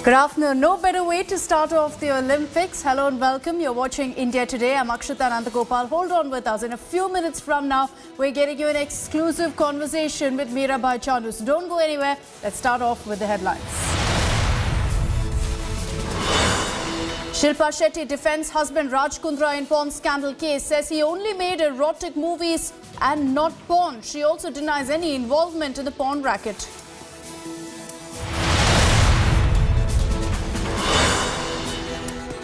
Good afternoon. No better way to start off the Olympics. Hello and welcome. You're watching India Today. I'm Akshita Nandagopal. Hold on with us. In a few minutes from now, we're getting you an exclusive conversation with Mirabai Chanu. So don't go anywhere. Let's start off with the headlines. Shilpa Shetty defends husband Raj Kundra in porn scandal case. Says he only made erotic movies and not porn. She also denies any involvement in the porn racket.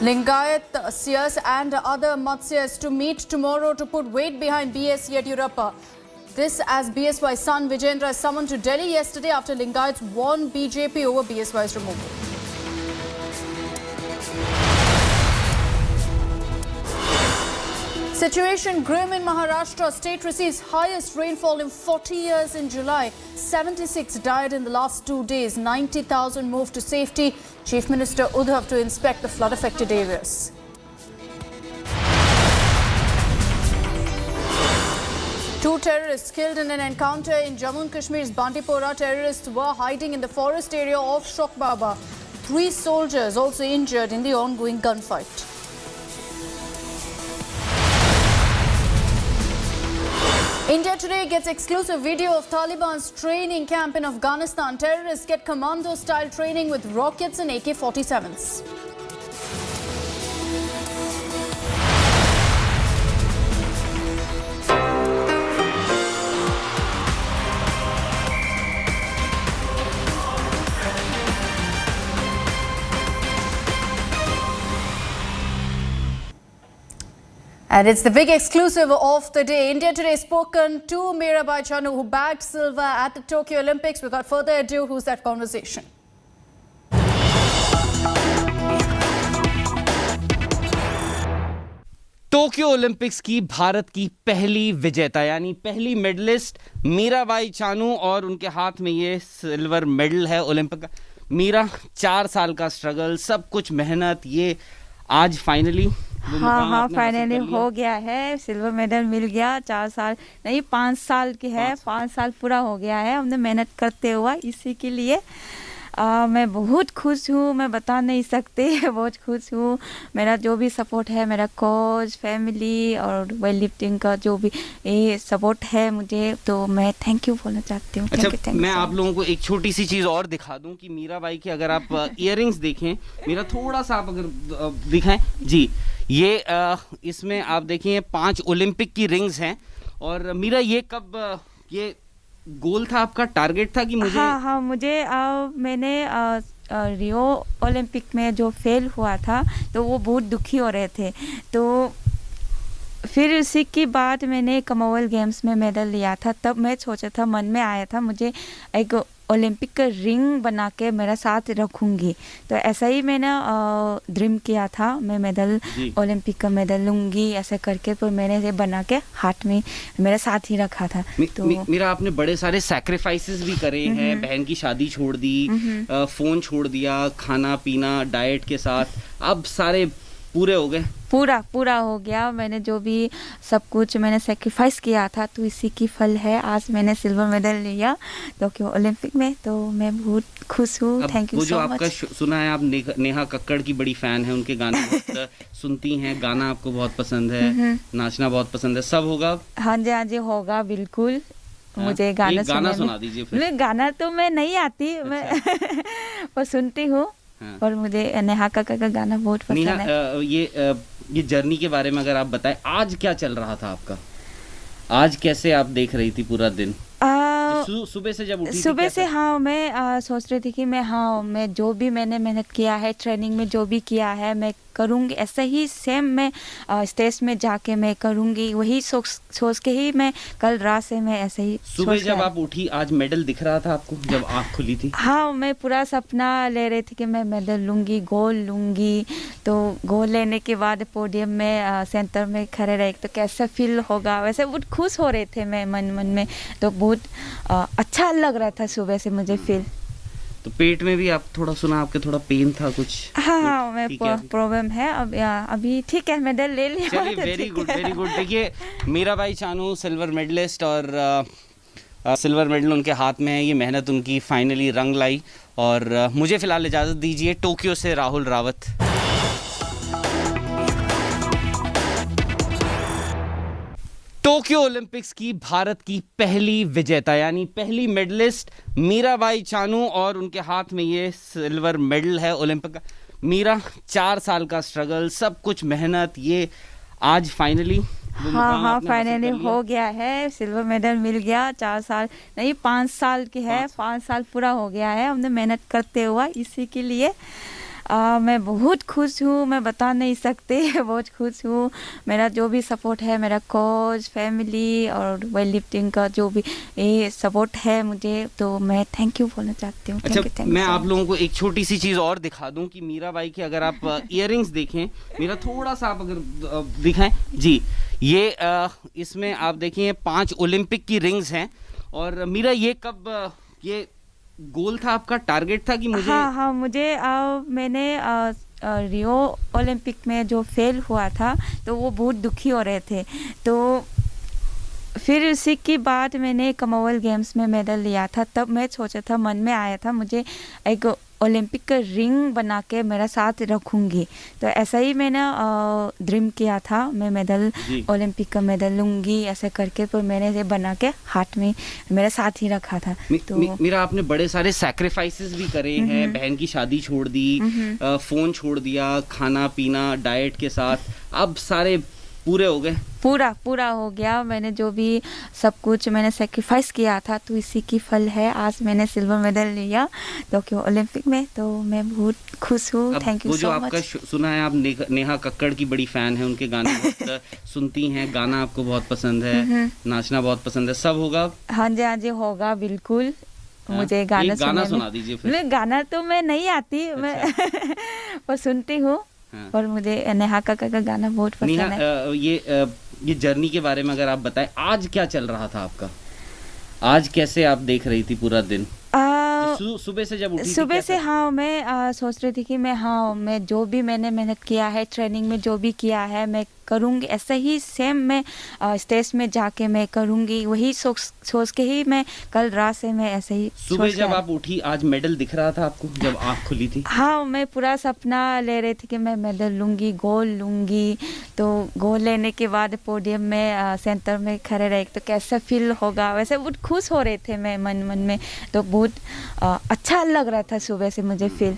Lingayat Seers and other Matsyas to meet tomorrow to put weight behind BS Yediyurappa. This as BSY's son Vijendra is summoned to Delhi yesterday after Lingayats won BJP over BSY's removal. Situation grim in Maharashtra. State receives highest rainfall in 40 years in July. 76 died in the last 2 days. 90,000 moved to safety. Chief Minister Uddhav to inspect the flood-affected areas. Two terrorists killed in an encounter in Jammu and Kashmir's Bandipora. Terrorists were hiding in the forest area of Shokbaba. 3 soldiers also injured in the ongoing gunfight. India Today gets exclusive video of Taliban's training camp in Afghanistan. Terrorists get commando-style training with rockets and AK-47s. And it's the big exclusive of the day. India Today spoken to Mirabai Chanu, who bagged silver at the Tokyo Olympics. Without further ado, who's that conversation? Tokyo Olympics की भारत की पहली विजेता यानी पहली medallist Mirabai Chanu और उनके हाथ में ये सिल्वर मेडल है ओलंपिक का। मीरा 4 साल का स्ट्रगल, सब कुछ मेहनत, ये आज फाइनली हाँ फाइनली हो गया है। सिल्वर मेडल मिल गया। 4 साल नहीं 5 साल की है। 5 साल पूरा हो गया है हमने मेहनत करते हुआ इसी के लिए। मैं बहुत खुश हूँ, मैं बता नहीं सकती बहुत खुश हूँ। मेरा जो भी सपोर्ट है, मेरा कोच, फैमिली और वेट लिफ्टिंग का जो भी ये सपोर्ट है मुझे, तो मैं थैंक यू बोलना चाहती हूँ। अच्छा, मैं आप लोगों को एक छोटी सी चीज़ और दिखा दूँ कि मीराबाई की अगर आप इयररिंग्स देखें, मेरा थोड़ा सा आप अगर दिखाएं जी, ये इसमें आप देखिए 5 ओलंपिक की रिंग्स हैं। और मीरा ये कब ये गोल था आपका, टारगेट था कि मुझे? हाँ मुझे मैंने रियो ओलंपिक में जो फेल हुआ था तो वो बहुत दुखी हो रहे थे। तो फिर उसी के बाद मैंने कॉमनवेल्थ गेम्स में मेडल लिया था। तब मैं सोचा था, मन में आया था मुझे एक ओलंपिक का रिंग बना के मेरा साथ रखूंगी। तो ऐसा ही मैंने ड्रीम किया था, मैं मेडल ओलंपिक का मेडल लूंगी ऐसे करके। तो मैंने ये बना के हाथ में मेरे साथ ही रखा था। तो मेरा आपने बड़े सारे सैक्रिफाइसेस भी करे हैं। बहन की शादी छोड़ दी, फोन छोड़ दिया, खाना पीना डाइट के साथ, अब सारे पूरे हो गए। पूरा हो गया। मैंने जो भी सब कुछ मैंने सेक्रीफाइस किया था तो इसी की फल है। आज मैंने सिल्वर मेडल लिया टोक्यो ओलंपिक में, तो मैं बहुत खुश हूँ। Thank you so much. आपका सुना है आप नेहा कक्कड़ की बड़ी फैन है, उनके गाने बहुत सुनती हैं, गाना आपको बहुत पसंद है, नाचना बहुत पसंद है, सब होगा? हाँ जी होगा बिल्कुल। मुझे गाना सुना दीजिए फिर। गाना तो मैं नहीं आती, मैं पर सुनती हूँ। और मुझे नेहा कक्कड़ का गाना बहुत पसंद है। ये जर्नी के बारे में अगर आप बताएं, आज क्या चल रहा था आपका? आज कैसे आप देख रही थी पूरा दिन? सुबह से जब उठी सुबह से हाँ मैं सोच रही थी कि मैं जो भी मैंने मेहनत किया है, ट्रेनिंग में जो भी किया है मैं करूँगी, ऐसा ही सेम मैं स्टेज में जाके मैं करूँगी। वही सोच के ही मैं कल रात से मैं ऐसे ही सुबह जब आप उठी, आज मेडल दिख रहा था आपको जब आँख खुली थी? हाँ, मैं पूरा सपना ले रही थी कि मैं मेडल लूँगी, गोल्ड लूँगी। तो गोल्ड लेने के बाद पोडियम में सेंटर में खड़े रहे तो कैसा फील होगा, वैसे बहुत खुश हो रहे थे मैं मन में। तो बहुत अच्छा लग रहा था सुबह से मुझे फील। तो पेट में भी आप थोड़ा सुना आपके थोड़ा पेन था कुछ? हाँ मैं प्रॉब्लम है अभी ठीक है, मेडल ले लिया। चलिए वेरी गुड वेरी गुड। देखिए मीराबाई चानू सिल्वर मेडलिस्ट और सिल्वर मेडल उनके हाथ में है, ये मेहनत उनकी फाइनली रंग लाई। और मुझे फ़िलहाल इजाज़त दीजिए। टोक्यो से राहुल रावत। टोक्यो ओलंपिक्स की भारत की पहली विजेता यानी पहली मेडलिस्ट मीराबाई चानू, और उनके हाथ में ये सिल्वर मेडल है ओलंपिक का। मीरा, 4 साल का स्ट्रगल, सब कुछ मेहनत, ये आज फाइनली हाँ फाइनली हो गया है, सिल्वर मेडल मिल गया। 4 साल नहीं 5 साल की है, 5 साल पूरा हो गया है हमने मेहनत करते हुआ इसी के लिए। मैं बहुत खुश हूँ, मैं बता नहीं सकती बहुत खुश हूँ। मेरा जो भी सपोर्ट है, मेरा कोच, फैमिली और वेट लिफ्टिंग का जो भी ये सपोर्ट है मुझे, तो मैं थैंक यू बोलना चाहती हूँ। अच्छा, मैं आप लोगों को एक छोटी सी चीज़ और दिखा दूं कि मीराबाई की अगर आप इयररिंग्स देखें, मेरा थोड़ा सा आप अगर दिखाएं जी, ये इसमें आप देखिए 5 ओलंपिक की रिंग्स हैं। और मीरा, ये कब ये गोल था आपका, टारगेट था कि मुझे? हाँ मुझे मैंने रियो ओलंपिक में जो फेल हुआ था तो वो बहुत दुखी हो रहे थे, तो फिर उसी के बाद मैंने कॉमनवेल्थ गेम्स में मेडल लिया था। तब मैं सोचा था, मन में आया था मुझे एक ओलंपिक का रिंग बना के मेरा साथ रखूंगी, तो ऐसा ही मैंने ड्रीम किया था, मैं मेडल ओलंपिक का मेडल लूंगी ऐसे करके। तो मैंने ये बना के हाथ में मेरे साथ ही रखा था। तो मेरा आपने बड़े सारे सैक्रिफाइसेस भी करे हैं, बहन की शादी छोड़ दी, फोन छोड़ दिया, खाना पीना डाइट के साथ, अब सारे पूरे हो गए? पूरा हो गया। मैंने जो भी सब कुछ मैंने सेक्रीफाइस किया था, तो इसी की फल है आज मैंने सिल्वर मेडल लिया टोक्यो ओलंपिक में, तो मैं बहुत खुश हूँ। Thank you so much. आपका सुना है आप नेहा कक्कड़ की बड़ी फैन है, उनके गाने बहुत सुनती हैं, गाना आपको बहुत पसंद है, नाचना बहुत पसंद है, सब होगा? हाँ जी होगा बिल्कुल। मुझे गाना सुना दीजिए फिर। गाना तो मैं नहीं आती, मैं पर सुनती हूँ। और मुझे नेहा कक्कड़ का गाना बहुत पसंद है। ये जर्नी के बारे में अगर आप बताएं, आज क्या चल रहा था आपका? आज कैसे आप देख रही थी पूरा दिन? सुबह से जब उठी सुबह से हाँ मैं सोच रही थी कि मैं जो भी मैंने मेहनत किया है, ट्रेनिंग में जो भी किया है मैं करूँगी, ऐसे ही सेम मैं स्टेज में जाके मैं करूँगी, वही सोच के ही मैं कल रात से मैं ऐसे ही सुबह जब आप उठी, आज मेडल दिख रहा था आपको जब आँख खुली थी? हाँ, मैं पूरा सपना ले रही थी कि मैं मेडल लूँगी, गोल्ड लूँगी। तो गोल्ड लेने के बाद पोडियम में सेंटर में खड़े रहे तो कैसा फील होगा, वैसे बहुत खुश हो रहे थे मैं मन में, तो बहुत अच्छा लग रहा था सुबह से मुझे फील।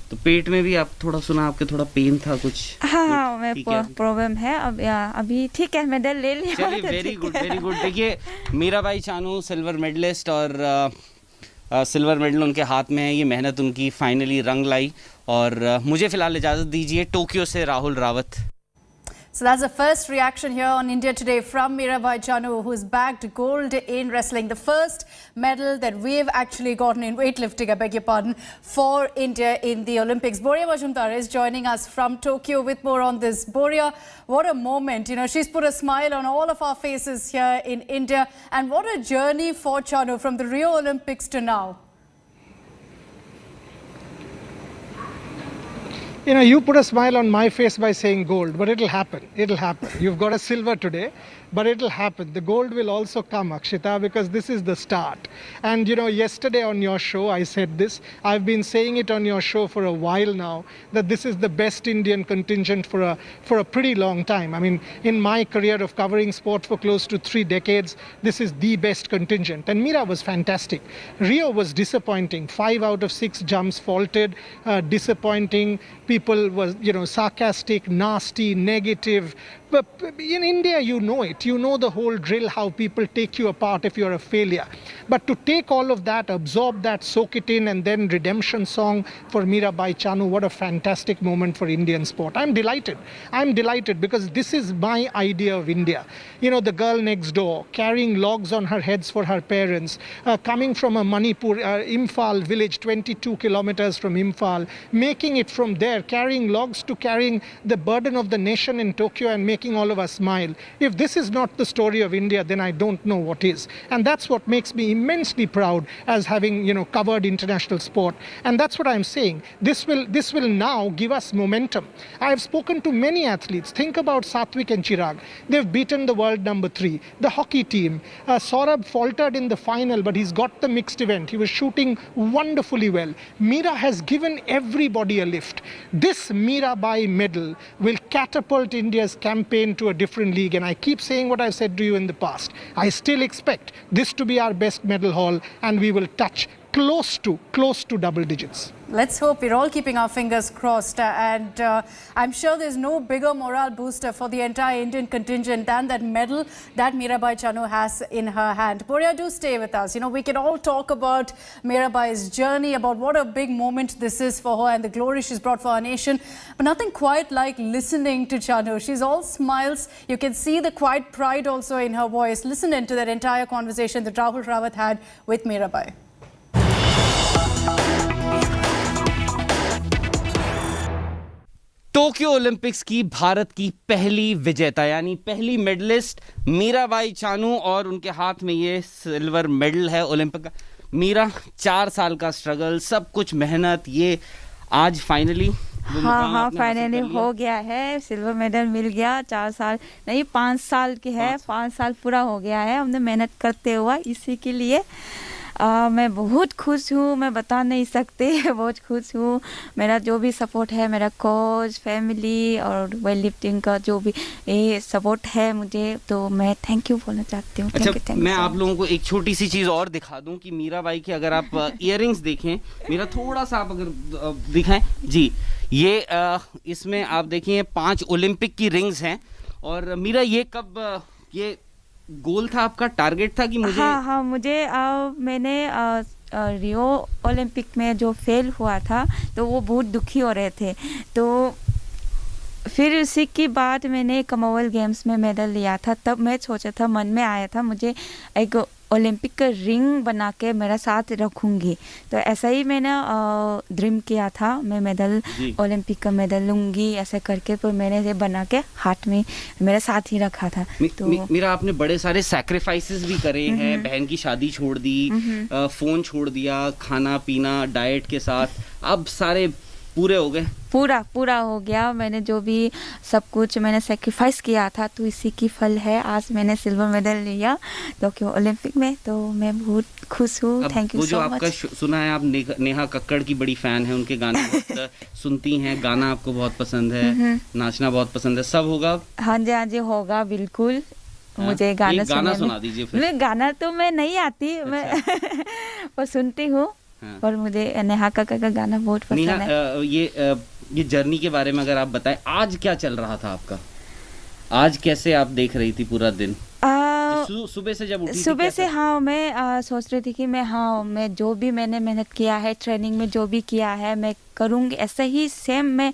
तो पेट में भी आप थोड़ा सुना आपके थोड़ा पेन था कुछ? हाँ मैं प्रॉब्लम है, अब अभी ठीक है, मेडल ले लिया। चलिए, वेरी गुड। देखिए, मीराबाई चानू सिल्वर मेडलिस्ट, और सिल्वर मेडल उनके हाथ में है, ये मेहनत उनकी फाइनली रंग लाई। और मुझे फिलहाल इजाज़त दीजिए। टोक्यो से Rahul Rawat. So that's the first reaction here on India Today from Mirabai Chanu, who's bagged gold in wrestling. The first medal that we've actually gotten in weightlifting, I beg your pardon, for India in the Olympics. Boria Majumdar is joining us from Tokyo with more on this. Boria, what a moment. You know, she's put a smile on all of our faces here in India. And what a journey for Chanu from the Rio Olympics to now. You know, you put a smile on my face by saying gold, but it'll happen. It'll happen. You've got a silver today, but it'll happen. The gold will also come, Akshita, because this is the start. And, you know, yesterday on your show, I said this. I've been saying it on your show for a while now, that this is the best Indian contingent for a pretty long time. I mean, in my career of covering sport for close to 3 decades, this is the best contingent. And Mira was fantastic. Rio was disappointing. 5 out of 6 jumps faulted, disappointing. People was, you know, sarcastic, nasty, negative. But in India, you know it. You know the whole drill, how people take you apart if you're a failure. But to take all of that, absorb that, soak it in, and then redemption song for Mirabai Chanu, what a fantastic moment for Indian sport. I'm delighted. I'm delighted because this is my idea of India. You know, the girl next door, carrying logs on her heads for her parents, coming from a Manipur, Imphal village, 22 kilometers from Imphal, making it from there, carrying logs to carrying the burden of the nation in Tokyo and making making all of us smile. If this is not the story of India, then I don't know what is. And that's what makes me immensely proud as having, covered international sport. And that's what I'm saying. This will now give us momentum. I have spoken to many athletes. Think about Satvik and Chirag. They've beaten the world number 3. The hockey team. Saurabh faltered in the final, but he's got the mixed event. He was shooting wonderfully well. Meera has given everybody a lift. This Mirabai medal will catapult India's campaign to a different league. And I keep saying what I've said to you in the past. I still expect this to be our best medal haul, and we will touch close to double digits. Let's hope. We're all keeping our fingers crossed, and I'm sure there's no bigger morale booster for the entire Indian contingent than that medal that Mirabai Chanu has in her hand. Boria, do stay with us. We can all talk about Mirabai's journey, about what a big moment this is for her and the glory she's brought for our nation. But nothing quite like listening to Chanu. She's all smiles. You can see the quiet pride also in her voice. Listen into that entire conversation that Rahul Rawat had with Mirabai. Tokyo Olympics की भारत की पहली विजेता यानी पहली medallist Mirabai Chanu, और उनके हाथ में ये सिल्वर मेडल है ओलंपिक का। मीरा 4 साल का स्ट्रगल, सब कुछ मेहनत, ये आज फाइनली हाँ फाइनली हो गया है। सिल्वर मेडल मिल गया। 4 साल नहीं 5 साल की है। 5 साल पूरा हो गया है हमने मेहनत करते हुआ इसी के लिए। मैं बहुत खुश हूँ, मैं बता नहीं सकती बहुत खुश हूँ। मेरा जो भी सपोर्ट है, मेरा कोच, फैमिली और वेट लिफ्टिंग का जो भी ये सपोर्ट है मुझे, तो मैं थैंक यू बोलना चाहती हूँ। अच्छा, मैं आप लोगों को एक छोटी सी चीज़ और दिखा दूँ कि मीराबाई की अगर आप इयररिंग्स देखें, मेरा थोड़ा सा आप अगर दिखाएं जी, ये इसमें आप देखिए 5 ओलंपिक की रिंग्स हैं। और मीरा ये कब ये गोल था आपका, टारगेट था कि मुझे? हाँ मुझे मैंने रियो ओलंपिक में जो फेल हुआ था तो वो बहुत दुखी हो रहे थे, तो फिर उसी के बाद मैंने कॉमनवेल्थ गेम्स में मेडल लिया था। तब मैं सोचा था, मन में आया था मुझे एक ओलंपिक का रिंग बना के मेरा साथ रखूंगी, तो ऐसा ही मैंने ड्रीम किया था, मैं मेडल ओलंपिक का मेडल लूंगी ऐसा करके, तो मैंने ये बना के हाथ में मेरे साथ ही रखा था। तो मेरा आपने बड़े सारे सैक्रिफाइसेस भी करे हैं, बहन की शादी छोड़ दी, फोन छोड़ दिया, खाना पीना डाइट के साथ, अब सारे पूरे हो गए? पूरा हो गया। मैंने जो भी सब कुछ मैंने सेक्रीफाइस किया था, तो इसी की फल है आज मैंने सिल्वर मेडल लिया टोक्यो ओलंपिक में, तो मैं बहुत खुश हूँ। Thank you so much. आपका सुना है आप नेहा कक्कड़ की बड़ी फैन है, उनके गाने बहुत सुनती हैं, गाना आपको बहुत पसंद है, नाचना बहुत पसंद है, सब होगा? हाँ जी होगा बिल्कुल। मुझे गाना सुना दीजिए फिर। गाना तो मैं नहीं आती, मैं पर सुनती हूँ। हाँ। और मुझे नेहा कक्कड़ का गाना बहुत पसंद है। ये जर्नी के बारे में अगर आप बताएं, आज क्या चल रहा था आपका? आज कैसे आप देख रही थी पूरा दिन? सुबह से जब उठी सुबह से हाँ मैं सोच रही थी कि मैं जो भी मैंने मेहनत किया है, ट्रेनिंग में जो भी किया है मैं करूँगी, ऐसा ही सेम मैं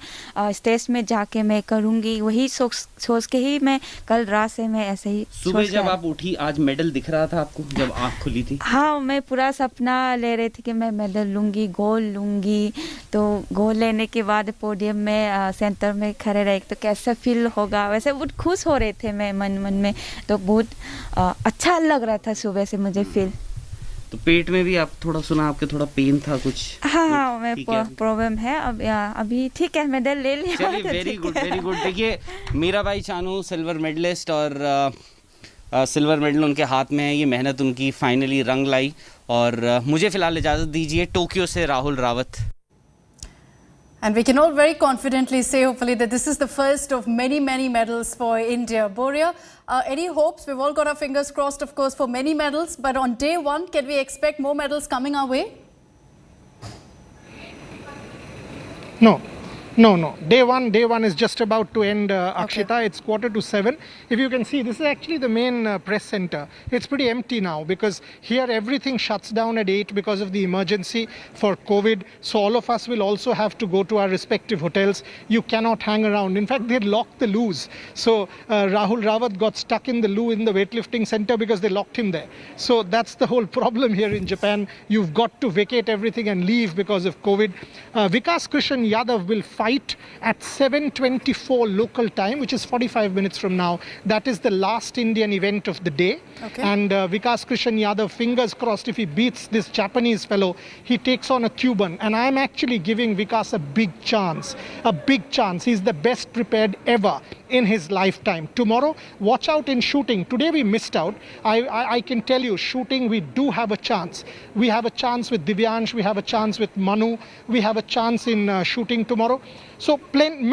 स्टेज में जाके मैं करूँगी, वही सोच के ही मैं कल रात से मैं ऐसे ही सुबह जब आप उठी, आज मेडल दिख रहा था आपको जब आँख खुली थी? हाँ, मैं पूरा सपना ले रही थी कि मैं मेडल लूँगी, गोल्ड लूँगी, तो गोल्ड लेने के बाद पोडियम में सेंटर में खड़े रहे तो कैसा फील होगा, वैसे बहुत खुश हो रहे थे मैं मन में, तो बहुत अच्छा लग रहा था सुबह से मुझे फील। तो पेट में भी आप थोड़ा सुना आपके थोड़ा पेन था कुछ? हाँ मैं प्रॉब्लम है अभी ठीक है, मेडल ले लिया। चलिए वेरी गुड। देखिए मीराबाई चानू सिल्वर मेडलिस्ट, और सिल्वर मेडल उनके हाथ में है, ये मेहनत उनकी फाइनली रंग लाई। और मुझे फिलहाल इजाज़त दीजिए। टोक्यो से Rahul Rawat. And we can all very confidently say, hopefully, that this is the first of many, many medals for India. Boria, any hopes? We've all got our fingers crossed, of course, for many medals. But on day one, can we expect more medals coming our way? No. Day one is just about to end, Akshita. Okay. It's 6:45. If you can see, this is actually the main press center. It's pretty empty now because here everything shuts down at 8 because of the emergency for COVID. So all of us will also have to go to our respective hotels. You cannot hang around. In fact, they locked the loos. So Rahul Rawat got stuck in the loo in the weightlifting center because they locked him there. So that's the whole problem here in Japan. You've got to vacate everything and leave because of COVID. Vikas Krishan Yadav will fight at 7:24 local time, which is 45 minutes from now. That is the last Indian event of the day. Okay. And Vikas Krishan Yadav, fingers crossed, if he beats this Japanese fellow, he takes on a Cuban. And I'm actually giving Vikas a big chance. A big chance. He's the best prepared ever in his lifetime. Tomorrow, watch out in shooting. Today we missed out. I can tell you, shooting, we do have a chance. We have a chance with Divyansh, we have a chance with Manu, we have a chance in shooting tomorrow. So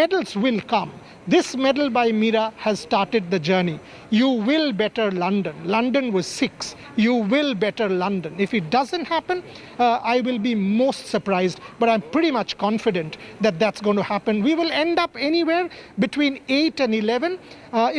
medals will come. This medal by Meera has started the journey. You will better London. London was 6. You will better London. If it doesn't happen, I will be most surprised, but I'm pretty much confident that that's going to happen. We will end up anywhere between 8 and 11.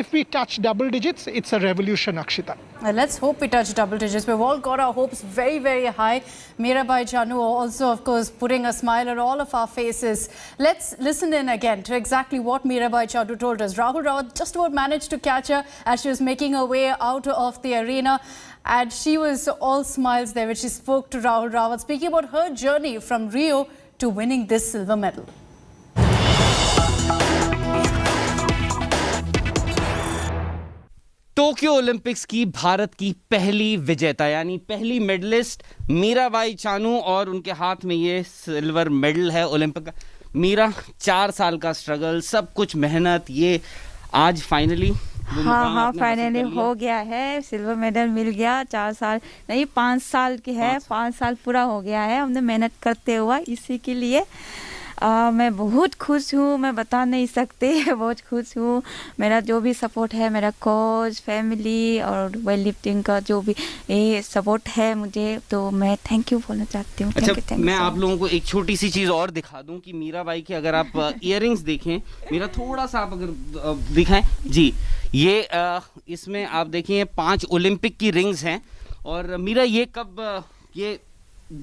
If we touch double digits, it's a revolution, Akshita. Let's hope we touch double digits. We've all got our hopes very, very high. Mirabai Chanu also, of course, putting a smile on all of our faces. Let's listen in again to exactly what Mirabai Chanu told us. Rahul Rawat just about managed to catch her as she was making her way out of the arena. And she was all smiles there when she spoke to Rahul Rawat, speaking about her journey from Rio to winning this silver medal. Tokyo Olympics की भारत की पहली विजेता यानी पहली medallist Mirabai Chanu और उनके हाथ में ये सिल्वर मेडल है ओलंपिक का। मीरा 4 साल का स्ट्रगल, सब कुछ मेहनत, ये आज फाइनली हाँ फाइनली हो गया है। सिल्वर मेडल मिल गया। 4 साल नहीं 5 साल की है। 5 साल पूरा हो गया है हमने मेहनत करते हुआ इसी के लिए। मैं बहुत खुश हूँ, मैं बता नहीं सकते बहुत खुश हूँ। मेरा जो भी सपोर्ट है, मेरा कोच, फैमिली और वेट लिफ्टिंग का जो भी ये सपोर्ट है मुझे, तो मैं थैंक यू बोलना चाहती हूँ। अच्छा, मैं आप लोगों को एक छोटी सी चीज़ और दिखा दूँ कि मीराबाई की अगर आप इयररिंग्स देखें, मेरा थोड़ा सा आप अगर दिखाएं जी, ये इसमें आप देखिए 5 ओलंपिक की रिंग्स हैं। और मीरा ये कब ये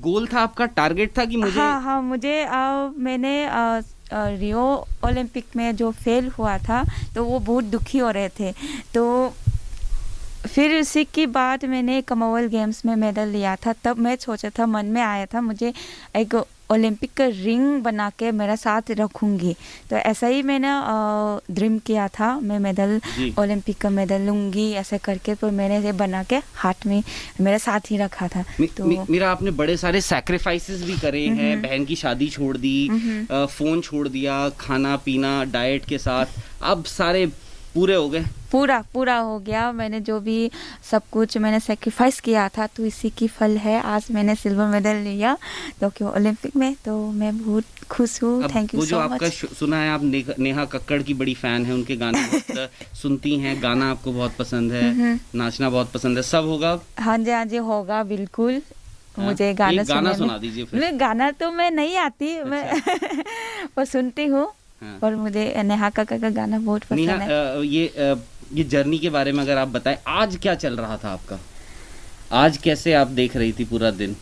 गोल था आपका, टारगेट था कि मुझे? हाँ मुझे मैंने रियो ओलंपिक में जो फेल हुआ था तो वो बहुत दुखी हो रहे थे, तो फिर उसी के बाद मैंने कॉमनवेल्थ गेम्स में मेडल लिया था। तब मैं सोचा था, मन में आया था मुझे एक ओलंपिक का रिंग बना के मेरा साथ रखूँगी, तो ऐसा ही मैंने ड्रीम किया था, मैं मेडल ओलंपिक का मेडल लूँगी ऐसे करके, तो मैंने ये बना के हाथ में मेरे साथ ही रखा था। तो मेरा आपने बड़े सारे सैक्रिफाइसेस भी करे हैं, बहन की शादी छोड़ दी, फ़ोन छोड़ दिया, खाना पीना डाइट के साथ, अब सारे पूरे हो गए? पूरा हो गया। मैंने जो भी सब कुछ मैंने सेक्रीफाइस किया था, तो इसी की फल है आज मैंने सिल्वर मेडल लिया टोक्यो ओलंपिक में, तो मैं बहुत खुश हूँ। Thank you so much. जो आपका सुना है, आप नेहा कक्कड़ की बड़ी फैन है, उनके गाने बहुत सुनती हैं, गाना आपको बहुत पसंद है, नाचना बहुत पसंद है, सब होगा? हाँ जी होगा बिल्कुल। मुझे गाना सुना दीजिए फिर। गाना तो मैं नहीं आती, मैं पर सुनती हूँ। हाँ। और मुझे नेहा कक्कड़ का गाना बहुत पसंद है। ये जर्नी के बारे में अगर आप बताएं, आज क्या चल रहा था आपका? आज कैसे आप देख रही थी पूरा दिन?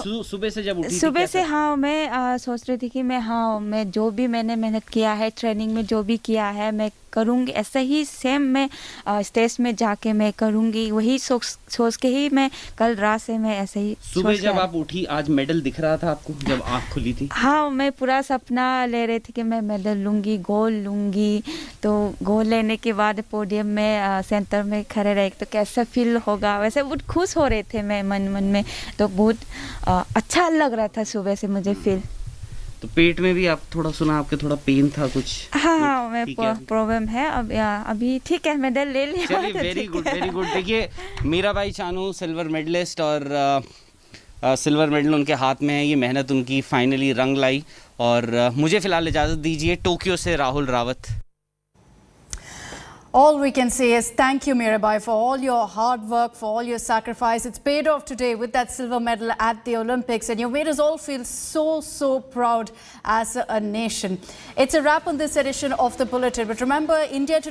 सुबह से जब उठी सुबह से हाँ मैं सोच रही थी कि मैं जो भी मैंने मेहनत किया है, ट्रेनिंग में जो भी किया है मैं करूँगी, ऐसा ही सेम मैं स्टेज में जाके मैं करूँगी, वही सोच के ही मैं कल रात से मैं ऐसे ही सुबह जब आप उठी, आज मेडल दिख रहा था आपको जब आँख खुली थी? हाँ, मैं पूरा सपना ले रही थी कि मैं मेडल लूँगी, गोल्ड लूँगी, तो गोल्ड लेने के बाद पोडियम में सेंटर में खड़े रहे तो कैसा फील होगा, वैसे बहुत खुश हो रहे थे मैं मन में, तो बहुत अच्छा लग रहा था सुबह से मुझे फील। तो पेट में भी आप थोड़ा सुना, आपके थोड़ा पेन था कुछ? हाँ मैं प्रॉब्लम है अभी ठीक है, मेडल ले लिया। चलिए, वेरी गुड। देखिए, मीराबाई चानू सिल्वर मेडलिस्ट, और सिल्वर मेडल उनके हाथ में है, ये मेहनत उनकी फाइनली रंग लाई। और मुझे फिलहाल इजाज़त दीजिए। टोक्यो से Rahul Rawat. All we can say is thank you, Mirabai, for all your hard work, for all your sacrifice. It's paid off today with that silver medal at the Olympics, and you made us all feel so proud as a nation. It's a wrap on this edition of The Bulletin. But remember, India Today